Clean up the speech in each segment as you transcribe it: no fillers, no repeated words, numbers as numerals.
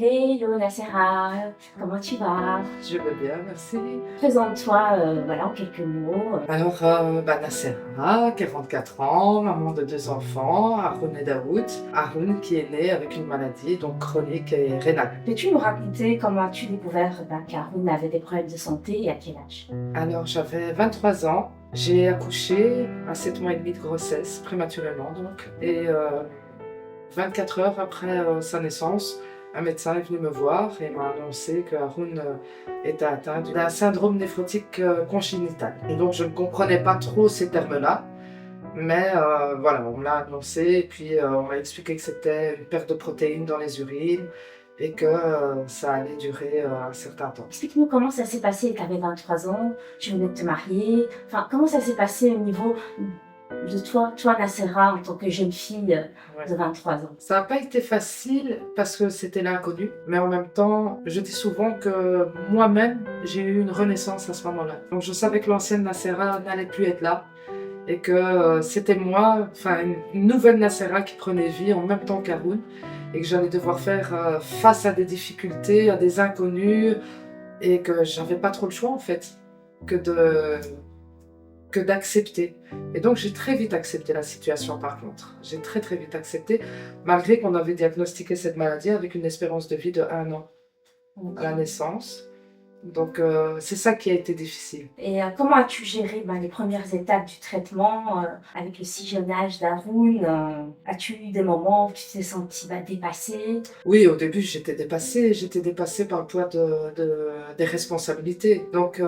Hello Nassera, comment tu vas? Je veux bien, merci. Présente-toi voilà, en quelques mots. Alors, Nassera, 44 ans, maman de 2 enfants, Haroun et Daoud. Haroun qui est né avec une maladie donc chronique et rénale. Peux-tu nous raconter comment as-tu découvert qu'Haroun avait des problèmes de santé et à quel âge? Alors, j'avais 23 ans, j'ai accouché à 7 mois et demi de grossesse, prématurément donc, et 24 heures après sa naissance, un médecin est venu me voir et m'a annoncé que Haroun était atteint d'un syndrome néphrotique congénital. Et donc, je ne comprenais pas trop ces termes-là. Mais voilà, on me l'a annoncé et puis on m'a expliqué que c'était une perte de protéines dans les urines et que ça allait durer un certain temps. Explique-nous comment ça s'est passé. Tu avais 23 ans, tu venais de te marier. Enfin, comment ça s'est passé au niveau de toi Nassera, en tant que jeune fille Ouais. de 23 ans? Ça n'a pas été facile parce que c'était l'inconnu, mais en même temps, je dis souvent que moi-même, j'ai eu une renaissance à ce moment-là. Donc je savais que l'ancienne Nacera n'allait plus être là et que c'était moi, enfin une nouvelle Nacera qui prenait vie en même temps qu'Haroun et que j'allais devoir faire face à des difficultés, à des inconnus et que j'avais pas trop le choix en fait que de que d'accepter. Et donc j'ai très vite accepté la situation par contre. J'ai très très vite accepté, malgré qu'on avait diagnostiqué cette maladie avec une espérance de vie de 1 an à la naissance. Donc c'est ça qui a été difficile. Et comment as-tu géré les premières étapes du traitement avec le si jeune âge d'Haroun? As-tu eu des moments où tu t'es sentie dépassée? Oui, au début j'étais dépassée par le poids des responsabilités. Donc,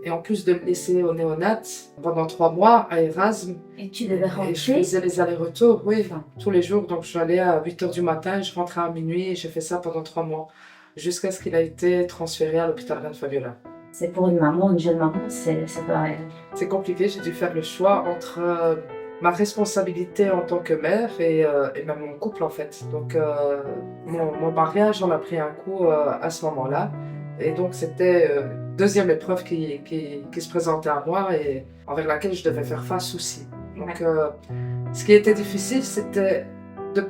et en plus de me laisser au néonat pendant 3 mois à Erasme, Et tu devais et je rentrer? faisais les allers-retours, oui, tous les jours. Donc j'allais à 8 heures du matin, je rentrais à minuit et j'ai fait ça pendant 3 mois, jusqu'à ce qu'il a été transféré à l'hôpital Reine-Fabiola. C'est pour une maman, une jeune maman, c'est pas... C'est compliqué, j'ai dû faire le choix entre ma responsabilité en tant que mère et même mon couple en fait. Donc mon mariage en a pris un coup à ce moment-là. Et donc c'était deuxième épreuve qui se présentait à moi et envers laquelle je devais faire face aussi. Donc ce qui était difficile, c'était de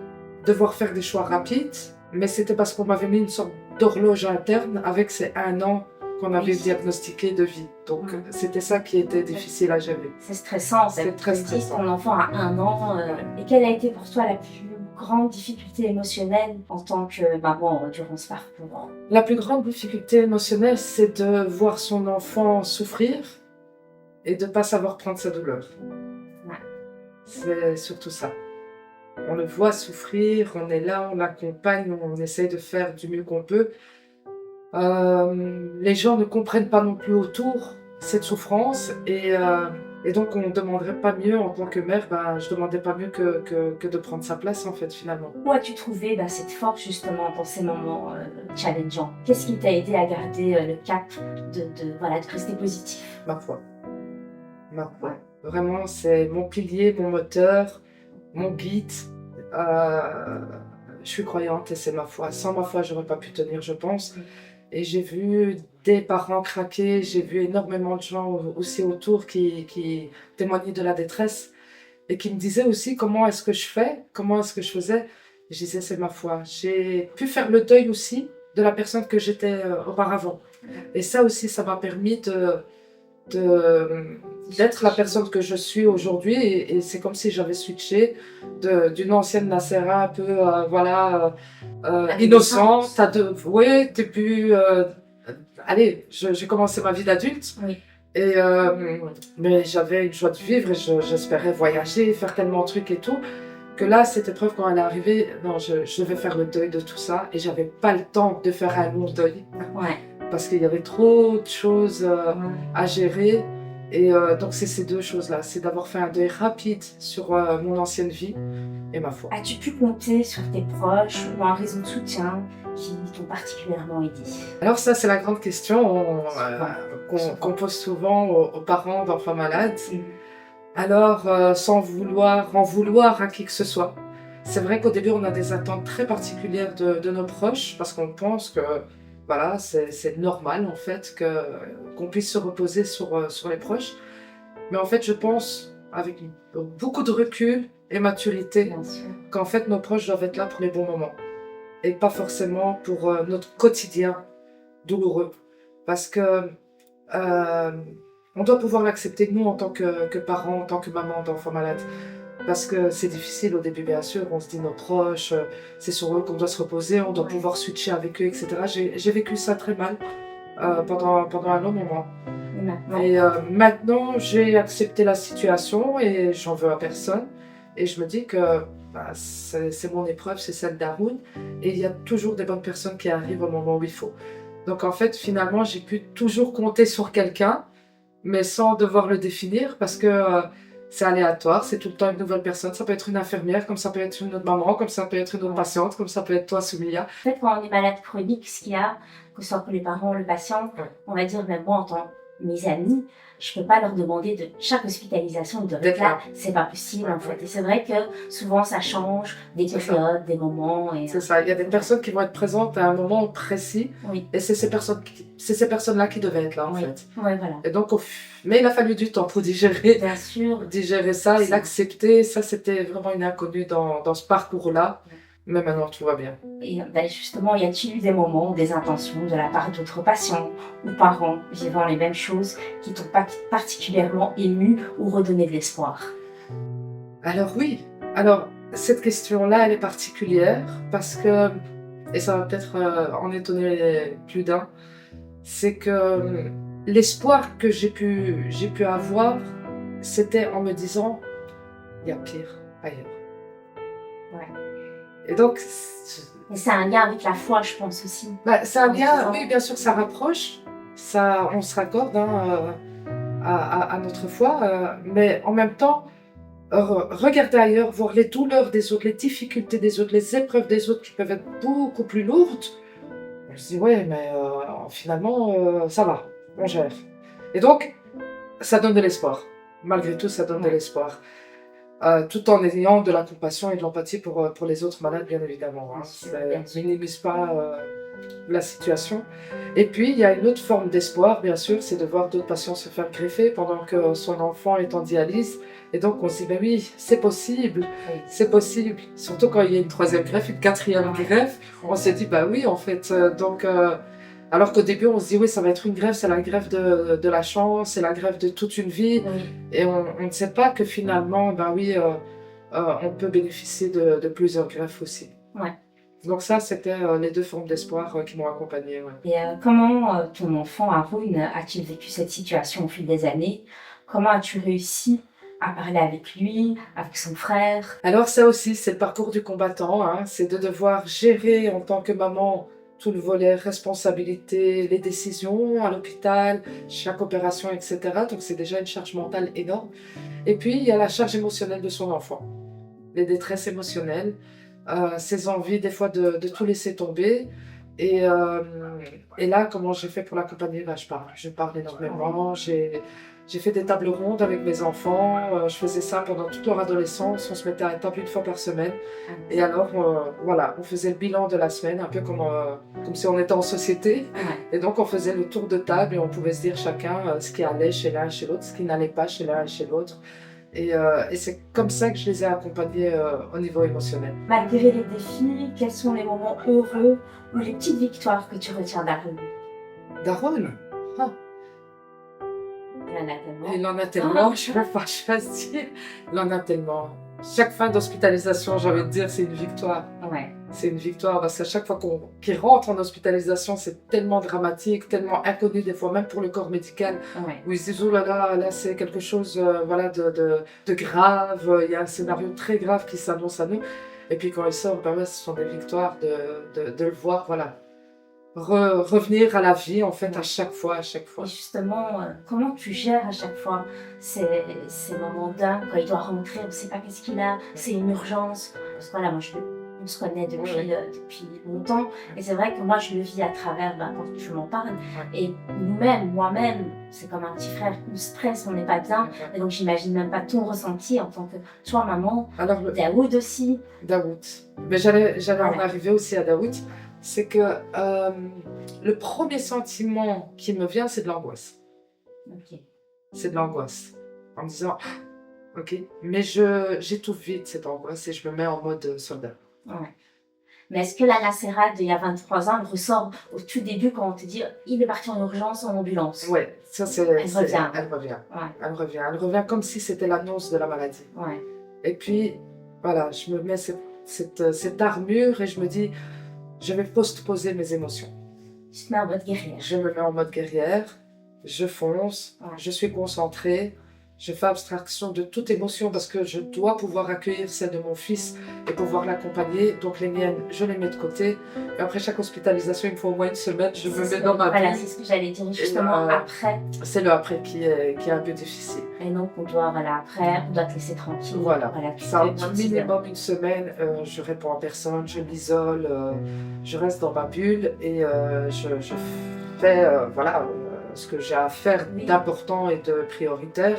devoir faire des choix rapides, mais c'était parce qu'on m'avait mis une sorte d'horloge interne avec ces 1 an qu'on avait diagnostiqué de vie. Donc c'était ça qui était difficile à gérer. C'est stressant, C'est très stressant. Ton enfant a 1 an. Et quelle a été pour toi la plus grande difficulté émotionnelle en tant que maman durant ce parcours? La plus grande difficulté émotionnelle, c'est de voir son enfant souffrir et de ne pas savoir prendre sa douleur. Ouais. C'est surtout ça. On le voit souffrir, on est là, on l'accompagne, on essaye de faire du mieux qu'on peut. Les gens ne comprennent pas non plus autour cette souffrance et donc on ne demanderait pas mieux en tant que mère, je demandais pas mieux que de prendre sa place en fait finalement. Où as-tu trouvé cette force justement dans ces moments challengeants? Qu'est-ce qui t'a aidé à garder le cap de rester positif? Ma foi. Ma foi. Vraiment, c'est mon pilier, mon moteur, mon guide. Je suis croyante et c'est ma foi. Sans ma foi, j'aurais pas pu tenir, je pense. Et j'ai vu des parents craquer, j'ai vu énormément de gens aussi autour qui témoignaient de la détresse et qui me disaient aussi comment est-ce que je fais, comment est-ce que je faisais. Et je disais, c'est ma foi. J'ai pu faire le deuil aussi de la personne que j'étais auparavant. Et ça aussi, ça m'a permis d'être la personne que je suis aujourd'hui et c'est comme si j'avais switché d'une ancienne Nacera un peu innocente à ouais, début allez, j'ai commencé ma vie d'adulte. Oui. Et mais j'avais une joie de vivre et j'espérais voyager, faire tellement de trucs et tout que là cette épreuve quand elle est arrivée, non, je devais faire le deuil de tout ça et j'avais pas le temps de faire un long deuil. Ouais. Parce qu'il y avait trop de choses à gérer. Et donc c'est ces deux choses-là, c'est d'avoir fait un deuil rapide sur mon ancienne vie et ma foi. As-tu pu compter sur tes proches ou un réseau de soutien qui t'ont particulièrement aidé? Alors ça, c'est la grande question qu'on pose souvent aux parents d'enfants malades. Alors, sans vouloir en vouloir à qui que ce soit. C'est vrai qu'au début, on a des attentes très particulières de nos proches parce qu'on pense que voilà, c'est normal en fait qu'on puisse se reposer sur les proches. Mais en fait, je pense, avec beaucoup de recul et maturité, qu'en fait, nos proches doivent être là pour les bons moments. et pas forcément pour notre quotidien douloureux. Parce que euh, on doit pouvoir l'accepter, nous, en tant que parents, en tant que maman d'enfants malades. Parce que c'est difficile au début, bien sûr. On se dit nos proches, c'est sur eux qu'on doit se reposer, on doit pouvoir switcher avec eux, etc. J'ai vécu ça très mal pendant un long moment. Et maintenant, j'ai accepté la situation et j'en veux à personne. Et je me dis que c'est mon épreuve, c'est celle d'Haroun. Et il y a toujours des bonnes personnes qui arrivent au moment où il faut. Donc en fait, finalement, j'ai pu toujours compter sur quelqu'un, mais sans devoir le définir parce que c'est aléatoire, c'est tout le temps une nouvelle personne. Ça peut être une infirmière, comme ça peut être une autre maman, comme ça peut être une autre patiente, comme ça peut être toi, Soumia. En fait, quand on est malade chronique, ce qu'il y a, que ce soit pour les parents, le patient, on va dire, même moi, en tant que mes amis, je peux pas leur demander de chaque hospitalisation de D'être là. C'est pas possible, en fait. Et c'est vrai que souvent, ça change des périodes, des moments. Et, c'est ça. Il y a des personnes qui vont être présentes à un moment précis. Oui. Et c'est ces personnes-là qui devaient être là, en fait. Oui, voilà. Et donc, mais il a fallu du temps pour digérer. Bien sûr. Digérer ça et l'accepter. Ça, c'était vraiment une inconnue dans ce parcours-là. Mais maintenant, tout va bien. Et justement, y a-t-il eu des moments, des intentions de la part d'autres patients ou parents vivant les mêmes choses qui t'ont particulièrement ému ou redonné de l'espoir? Alors oui. Alors, cette question-là, elle est particulière parce que, et ça va peut-être en étonner plus d'un, c'est que l'espoir que j'ai pu avoir, c'était en me disant, il y a pire ailleurs. Ouais. Et donc... Et c'est un lien avec la foi, je pense aussi. C'est un lien, oui, bien sûr, ça rapproche, ça, on se raccorde à notre foi, mais en même temps, regarder ailleurs, voir les douleurs des autres, les difficultés des autres, les épreuves des autres qui peuvent être beaucoup plus lourdes, on se dit, ouais, mais finalement, ça va, on gère. Et donc, ça donne de l'espoir. Malgré tout, ça donne de l'espoir. Tout en ayant de la compassion et de l'empathie pour les autres malades, bien évidemment. Hein. Ça ne minimise pas la situation. Et puis, il y a une autre forme d'espoir, bien sûr, c'est de voir d'autres patients se faire greffer pendant que son enfant est en dialyse. Et donc, on se dit, ben oui, c'est possible, c'est possible. Surtout quand il y a une troisième greffe, une quatrième greffe, on s'est dit, bah oui, en fait. Alors qu'au début, on se dit, oui, ça va être une greffe, c'est la greffe de la chance, c'est la greffe de toute une vie. Oui. Et on ne sait pas que finalement, ben oui, on peut bénéficier de plusieurs greffes aussi. Ouais. Donc ça, c'était les deux formes d'espoir qui m'ont accompagnée. Ouais. Et comment ton enfant, Haroun, a-t-il vécu cette situation au fil des années? Comment as-tu réussi à parler avec lui, avec son frère? Alors ça aussi, c'est le parcours du combattant. Hein. C'est de devoir gérer en tant que maman tout le volet responsabilité, les décisions à l'hôpital, chaque opération, etc. Donc c'est déjà une charge mentale énorme. Et puis il y a la charge émotionnelle de son enfant, les détresses émotionnelles, ses envies des fois de tout laisser tomber. Et là, comment j'ai fait pour l'accompagner? Je parle énormément, j'ai fait des tables rondes avec mes enfants, je faisais ça pendant toute leur adolescence, on se mettait à table une fois par semaine. Et alors, voilà, on faisait le bilan de la semaine, un peu comme si on était en société. Et donc, on faisait le tour de table et on pouvait se dire chacun ce qui allait chez l'un et chez l'autre, ce qui n'allait pas chez l'un et chez l'autre. Et c'est comme ça que je les ai accompagnés au niveau émotionnel. Malgré les défis, quels sont les moments heureux ou les petites victoires que tu retiens d'Haroun? D'Haroun? Il en a tellement, je ne peux pas choisir. Il en a tellement. Chaque fin d'hospitalisation, j'ai envie de dire, c'est une victoire. Ouais. C'est une victoire parce qu'à chaque fois qu'il rentre en hospitalisation, c'est tellement dramatique, tellement inconnu des fois, même pour le corps médical. Ouais. Où ils se disent, oh là, c'est quelque chose voilà, de grave, il y a un scénario très grave qui s'annonce à nous. Et puis quand il sort, ben ouais, ce sont des victoires de le voir, voilà. Revenir à la vie, en fait, à chaque fois. Et justement, comment tu gères à chaque fois ces moments dingues, quand il doit rentrer, on ne sait pas qu'est-ce qu'il a, c'est une urgence. Parce que voilà, on se connaît depuis longtemps, et c'est vrai que moi, je le vis à travers, quand tu m'en parles. Et nous-mêmes, moi-même, c'est comme un petit frère, on stresse, on n'est pas bien, et donc j'imagine même pas ton ressenti en tant que toi, maman. Alors, Daoud aussi. Daoud. Mais j'allais en arriver aussi à Daoud. C'est que le premier sentiment qui me vient, c'est de l'angoisse. Okay. C'est de l'angoisse. En me disant, ok, mais j'étouffe vite cette angoisse et je me mets en mode soldat. Ouais. Mais est-ce que la Nacera d'il y a 23 ans, elle ressort au tout début quand on te dit il est parti en urgence en ambulance? Oui, ça c'est... Elle revient. Elle revient. Ouais, Elle revient. Elle revient comme si c'était l'annonce de la maladie. ouais. Et puis, voilà, je me mets cette armure et je me dis, je vais postposer mes émotions. Tu te mets en mode guerrière. Je me mets en mode guerrière, je fonce, Ouais. je suis concentrée, je fais abstraction de toute émotion parce que je dois pouvoir accueillir celle de mon fils et pouvoir l'accompagner. Donc les miennes, je les mets de côté. Et après chaque hospitalisation, il me faut au moins une semaine, je me mets dans ma Voilà, bulle. c'est ce que j'allais dire justement après. C'est le après qui est un peu difficile. Et donc on doit, voilà, après, on doit te laisser tranquille. Voilà, tu ça te au motives. minimum une semaine, je réponds à personne, je m'isole, je reste dans ma bulle et je fais voilà, ce que j'ai à faire Oui. d'important et de prioritaire.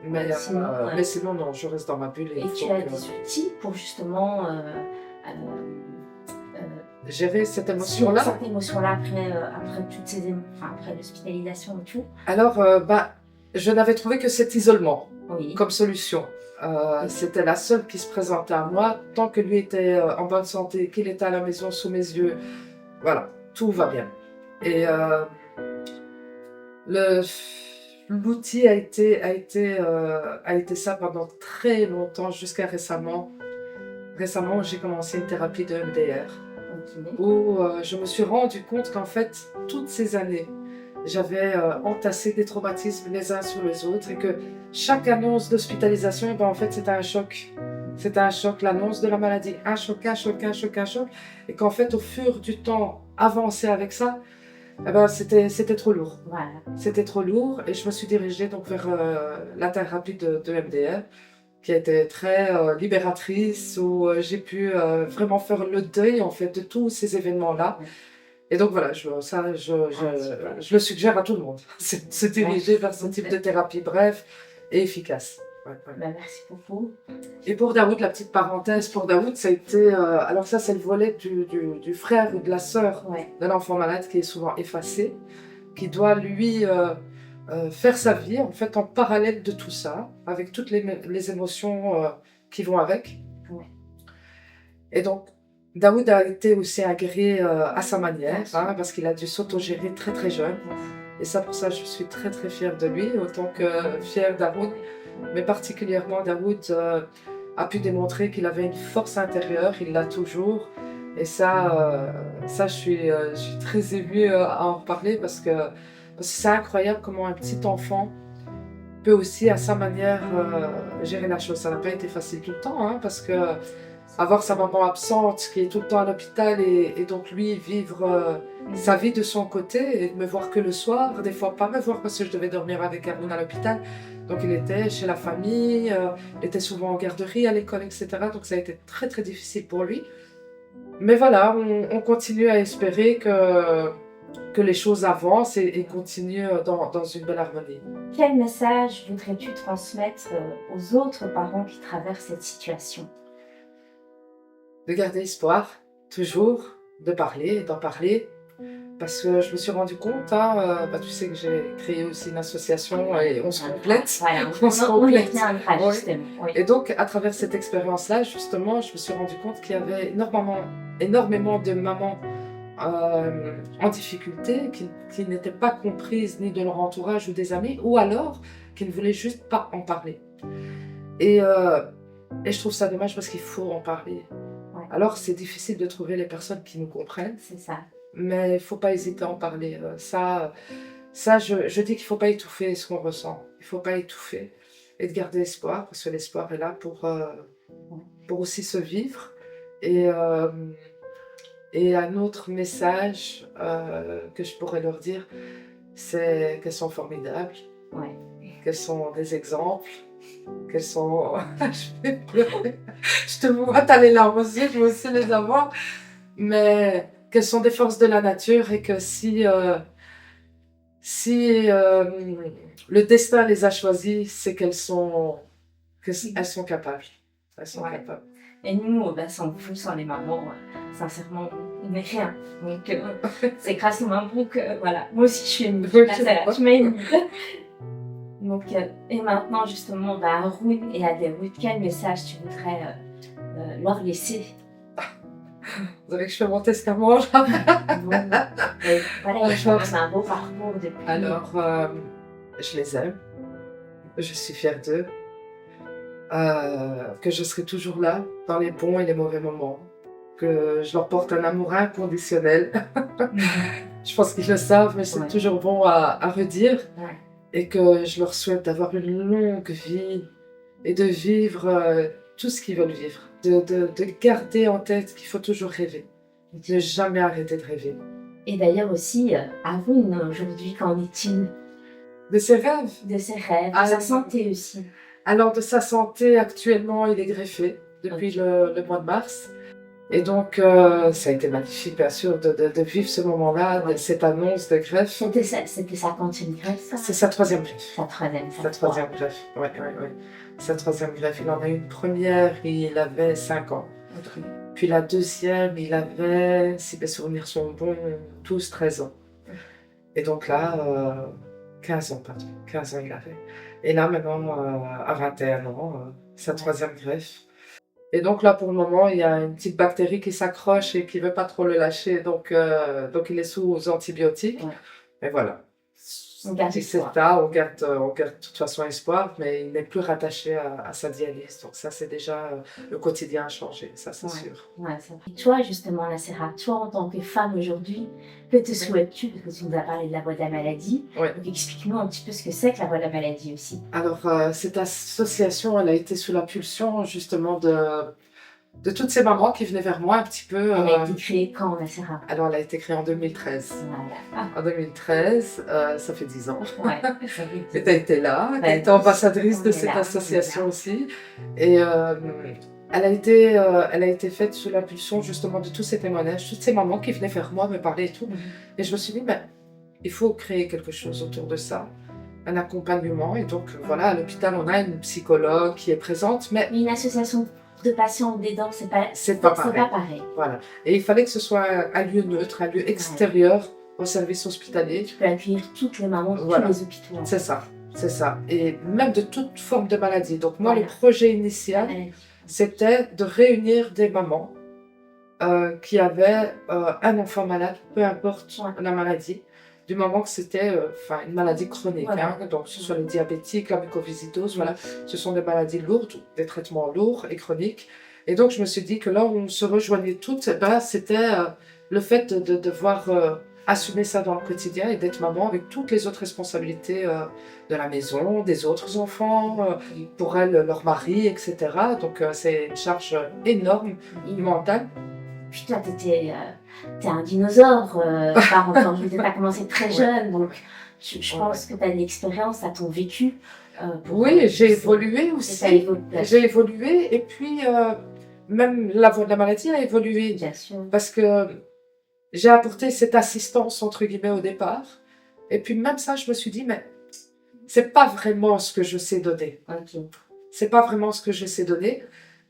Mais Mais sinon, non, je reste dans ma bulle. Et tu as des outils pour justement gérer cette émotion-là. cette émotion-là après toutes ces après l'hospitalisation et tout. Alors, je n'avais trouvé que cet isolement Oui. comme solution. C'était la seule qui se présentait à moi. Tant que lui était en bonne santé, qu'il était à la maison sous mes yeux, voilà, tout va bien. Et l'outil a été ça pendant très longtemps, jusqu'à récemment. Récemment, j'ai commencé une thérapie de MDR, où je me suis rendu compte qu'en fait, toutes ces années, j'avais entassé des traumatismes les uns sur les autres et que chaque annonce d'hospitalisation, en fait, c'était un choc. C'était un choc, l'annonce de la maladie, un choc. Et qu'en fait, au fur du temps avancé avec ça, c'était trop lourd. Voilà. C'était trop lourd et je me suis dirigée donc vers la thérapie de MDR, qui a été très libératrice, où j'ai pu vraiment faire le deuil en fait de tous ces événements-là. Ouais. Et donc voilà, je le suggère à tout le monde, se diriger vers ce type de thérapie bref et efficace. Ouais. Merci beaucoup. Et pour Daoud, la petite parenthèse, pour Daoud, ça a été... alors ça, c'est le volet du frère ou de la sœur de l'enfant malade qui est souvent effacé, qui doit, lui, faire sa vie, en fait, en parallèle de tout ça, avec toutes les émotions qui vont avec. Ouais. Et donc, Daoud a été aussi un guerrier à sa manière, parce qu'il a dû s'autogérer très très jeune. Et ça, pour ça, je suis très très fière de lui, autant que fière d'Haroun. Mais particulièrement, Daoud a pu démontrer qu'il avait une force intérieure, il l'a toujours. Et ça, je suis très émue à en reparler parce que c'est incroyable comment un petit enfant peut aussi, à sa manière, gérer la chose. Ça n'a pas été facile tout le temps, parce que avoir sa maman absente, qui est tout le temps à l'hôpital, et donc lui vivre sa vie de son côté, et me voir que le soir, des fois pas me voir parce que je devais dormir avec Haroun à l'hôpital. Donc il était chez la famille, il était souvent en garderie, à l'école, etc. Donc ça a été très très difficile pour lui. Mais voilà, on continue à espérer que les choses avancent et continuent dans une belle harmonie. Quel message voudrais-tu transmettre aux autres parents qui traversent cette situation? De garder espoir, toujours, d'en parler, parce que je me suis rendu compte, tu sais que j'ai créé aussi une association et on se complète. Voilà, on se complète. Oui. Et donc, à travers cette expérience-là, justement, je me suis rendu compte qu'il y avait énormément de mamans en difficulté, qui n'étaient pas comprises ni de leur entourage ou des amis, ou alors qui ne voulaient juste pas en parler. Et je trouve ça dommage parce qu'il faut en parler. Ouais. Alors, c'est difficile de trouver les personnes qui nous comprennent. C'est ça. Mais il ne faut pas hésiter à en parler. Je dis qu'il ne faut pas étouffer ce qu'on ressent. Il ne faut pas étouffer et de garder espoir, parce que l'espoir est là pour aussi se vivre. Et un autre message que je pourrais leur dire, c'est qu'elles sont formidables, qu'elles sont des exemples, qu'elles sont... je vais pleurer. Je te vois, t'as les larmes aussi, je veux aussi les avoir. Mais qu'elles sont des forces de la nature et que si le destin les a choisies, c'est qu'elles sont capables. Elles sont capables. Et nous, sans vous, sans les mamans, sincèrement, on n'est rien. Donc, c'est grâce aux mamans que, voilà, moi aussi je suis émue. Tu m'as émue. Donc, et maintenant, justement, à Haroun et à Daoud, quel message tu voudrais leur laisser? Vous savez que je fais mon testament là. Bon, voilà, il y a quand même un beau parcours depuis. Alors, je les aime. Je suis fière d'eux. Que je serai toujours là dans les bons et les mauvais moments. Que je leur porte un amour inconditionnel. Je pense qu'ils le savent, mais c'est Ouais. toujours bon à redire. Ouais. Et que je leur souhaite d'avoir une longue vie et de vivre tout ce qu'ils veulent vivre. De garder en tête qu'il faut toujours rêver. Ne jamais arrêter de rêver. Et d'ailleurs aussi, à vous, aujourd'hui, qu'en est-il De ses rêves. de ses rêves, de Ah, sa santé aussi? Alors, de sa santé, actuellement, il est greffé depuis le mois de mars. Et donc, ça a été magnifique, bien sûr, de vivre ce moment-là, Ouais. cette annonce de greffe. C'était sa quantième greffe, ça? C'est sa troisième greffe. Sa troisième. Sa troisième greffe, ouais. Sa troisième greffe. Il en a eu une première, il avait 5 ans. Ok. Puis la deuxième, il avait, si mes souvenirs sont bons, 12-13 ans. Et donc là, 15 ans, pardon. 15 ans il avait. Et là, maintenant, à 21 ans, sa troisième greffe. Et donc là, pour le moment, il y a une petite bactérie qui s'accroche et qui ne veut pas trop le lâcher. Donc il est sous antibiotiques. Ouais. Mais voilà. On garde Si c'est espoir. ça, on garde de toute façon espoir, mais il n'est plus rattaché à sa dialyse. Donc ça, c'est déjà le quotidien a changé, ça c'est Ouais. sûr. Ouais, c'est vrai. Et toi, justement, Nacera, toi, en tant que femme aujourd'hui, que te souhaites-tu? Parce que tu nous as parlé de la voie de la maladie. Ouais. Donc, explique-nous un petit peu ce que c'est que la voie de la maladie aussi. Alors, cette association, elle a été sous l'impulsion justement de toutes ces mamans qui venaient vers moi un petit peu. Elle a été créée quand, Nacera? Alors, elle a été créée en 2013. Voilà. En 2013, ça fait 10 ans. Ouais, ça fait Et tu as été là, tu as Ouais, été ambassadrice on de est cette là, association on est là. aussi. Et elle a été faite sous l'impulsion justement de tous ces témoignages, toutes ces mamans qui venaient vers moi me parler et tout. Et je me suis dit, ben, il faut créer quelque chose autour de ça, un accompagnement. Et donc voilà, à l'hôpital, on a une psychologue qui est présente, mais Une association de patients ou d'aidants, c'est pas pareil. Voilà. Et il fallait que ce soit un lieu neutre, un lieu extérieur au service hospitalier. Tu peux accueillir toutes les mamans de Voilà. tous les hôpitaux. C'est ça, c'est ça. Et même de toute forme de maladie. Donc moi, Voilà. le projet initial, c'était de réunir des mamans qui avaient un enfant malade, peu importe la maladie, du moment que c'était une maladie chronique. Voilà. Hein, donc ce soit les diabétiques, la mucoviscidose, voilà, ce sont des maladies lourdes, des traitements lourds et chroniques. Et donc je me suis dit que là où on se rejoignait toutes, c'était le fait de devoir assumer ça dans le quotidien et d'être maman avec toutes les autres responsabilités de la maison, des autres enfants, pour elles, leur mari, etc. Donc c'est une charge énorme, mentale. Puis toi, t'es un dinosaure, par enfant. Je veux dire, t'as commencé très jeune, donc je pense que t'as de l'expérience, t'as ton vécu. Oui, j'ai évolué aussi. J'ai évolué et puis même la voie de la maladie a évolué. Bien sûr. Parce que j'ai apporté cette assistance entre guillemets au départ. Et puis même ça, je me suis dit, mais c'est pas vraiment ce que je sais donner. Ok. C'est pas vraiment ce que je sais donner.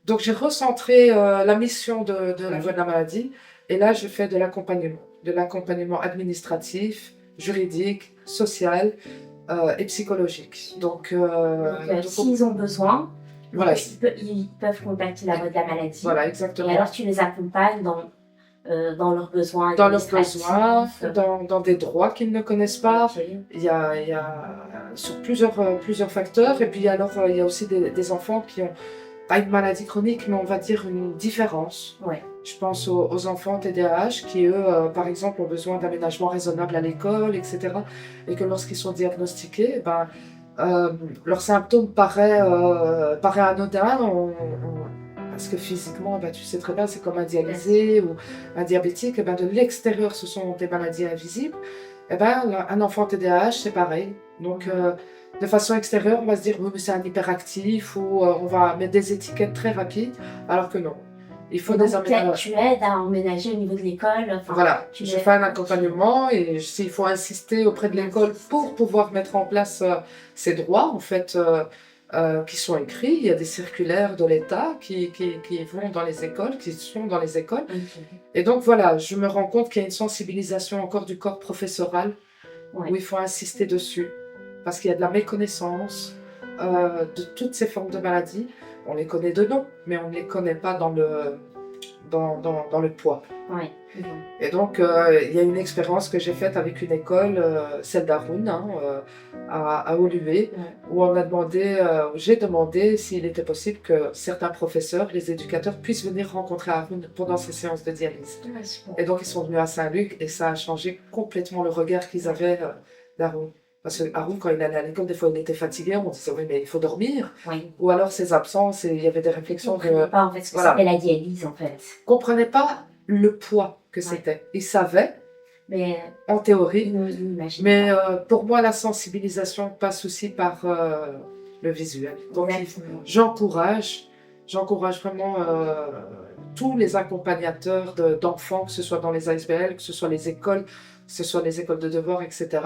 Donc j'ai recentré la mission de la voie de la maladie. Et là, je fais de l'accompagnement administratif, juridique, social et psychologique. Donc s'ils ont besoin, voilà. ils peuvent contacter la voie de la maladie. Voilà, exactement. Et alors tu les accompagnes dans leurs besoins. Dans leurs besoins, dans des droits qu'ils ne connaissent pas. Okay. Il y a sur plusieurs facteurs. Et puis alors, il y a aussi des enfants qui ont pas une maladie chronique, mais on va dire une différence. Ouais. Je pense aux enfants TDAH qui, eux, par exemple, ont besoin d'aménagement raisonnable à l'école, etc. Et que lorsqu'ils sont diagnostiqués, leurs symptômes paraissent anodins. Parce que physiquement, tu sais très bien, c'est comme un dialysé ou un diabétique. De l'extérieur, ce sont des maladies invisibles. Un enfant TDAH, c'est pareil. Donc, de façon extérieure, on va se dire, oui, mais c'est un hyperactif, ou on va mettre des étiquettes très rapides, alors que non. Il faut des aménagements. Tu aides à emménager au niveau de l'école. Voilà, je fais un accompagnement et s'il faut insister auprès de l'école pour pouvoir mettre en place ces droits, en fait, qui sont écrits. Il y a des circulaires de l'État qui vont dans les écoles, qui sont dans les écoles. Okay. Et donc voilà, je me rends compte qu'il y a une sensibilisation encore du corps professoral où il faut insister dessus. Parce qu'il y a de la méconnaissance de toutes ces formes de maladies. On les connaît de nom, mais on ne les connaît pas dans dans le poids. Ouais. Et donc, il y a une expérience que j'ai faite avec une école, celle d'Haroun, à Oluwe, où j'ai demandé s'il était possible que certains professeurs, les éducateurs, puissent venir rencontrer Haroun pendant ces séances de dialyse. Et donc, ils sont venus à Saint-Luc et ça a changé complètement le regard qu'ils avaient d'Haroun. Parce que Haroun, quand il allait à l'école, des fois, il était fatigué, on disait oui, mais il faut dormir. Oui. Ou alors ses absences, et il y avait des réflexions Il ne comprenait pas en fait ce que c'était la dialyse en fait. Comprenait pas le poids que c'était. Il savait, mais en théorie, mais pour moi, la sensibilisation passe aussi par le visuel. Donc, j'encourage vraiment tous les accompagnateurs d'enfants, que ce soit dans les ASBL, que ce soit les écoles, que ce soit les écoles de devoirs, etc.,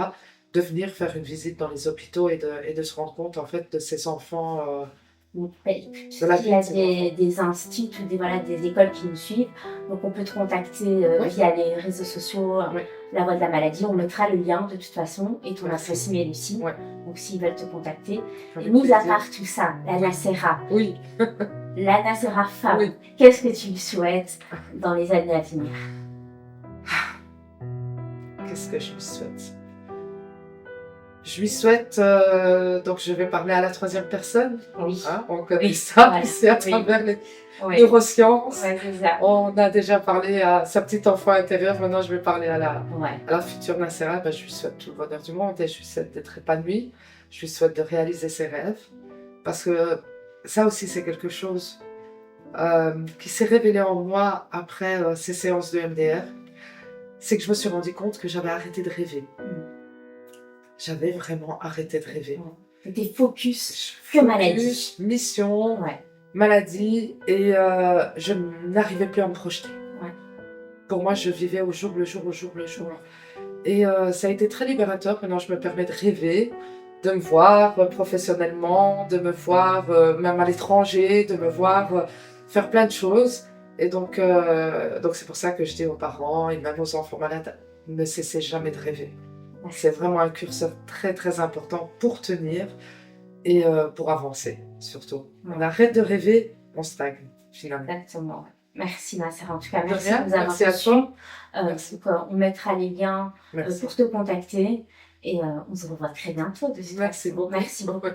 de venir faire une visite dans les hôpitaux et de se rendre compte en fait de ces enfants. Il y a des instituts, des écoles qui nous suivent, donc on peut te contacter via les réseaux sociaux, La Voix de la Maladie, on mettra le lien de toute façon et ton adresse email aussi, donc s'ils veulent te contacter. Et mis à part tout ça, la Nacera, la Nacera femme, qu'est-ce que tu lui souhaites dans les années à venir? Qu'est-ce que je lui souhaite? Je lui souhaite, donc je vais parler à la troisième personne. Oui. Hein, on connaît ça, c'est à travers les neurosciences. On a déjà parlé à sa petite enfant intérieure, maintenant je vais parler à la future Nacera. Ben, je lui souhaite tout le bonheur du monde et je lui souhaite d'être épanouie. Je lui souhaite de réaliser ses rêves. Parce que ça aussi c'est quelque chose qui s'est révélé en moi après ces séances de MDR. C'est que je me suis rendu compte que j'avais arrêté de rêver. J'avais vraiment arrêté de rêver. C'était focus que maladie. Mission, maladie, et je n'arrivais plus à me projeter. Pour moi, je vivais au jour le jour, au jour le jour. Et ça a été très libérateur. Maintenant, je me permets de rêver, de me voir professionnellement, de me voir même à l'étranger, de me voir faire plein de choses. Et donc c'est pour ça que je dis aux parents et même aux enfants malades, ne cessez jamais de rêver. C'est vraiment un curseur très très important pour tenir et pour avancer surtout. On arrête de rêver, on stagne finalement. Exactement. Merci Nacera, en tout cas merci de nous avoir reçus. On mettra les liens pour te contacter et on se revoit très bientôt. Merci beaucoup. Merci beaucoup.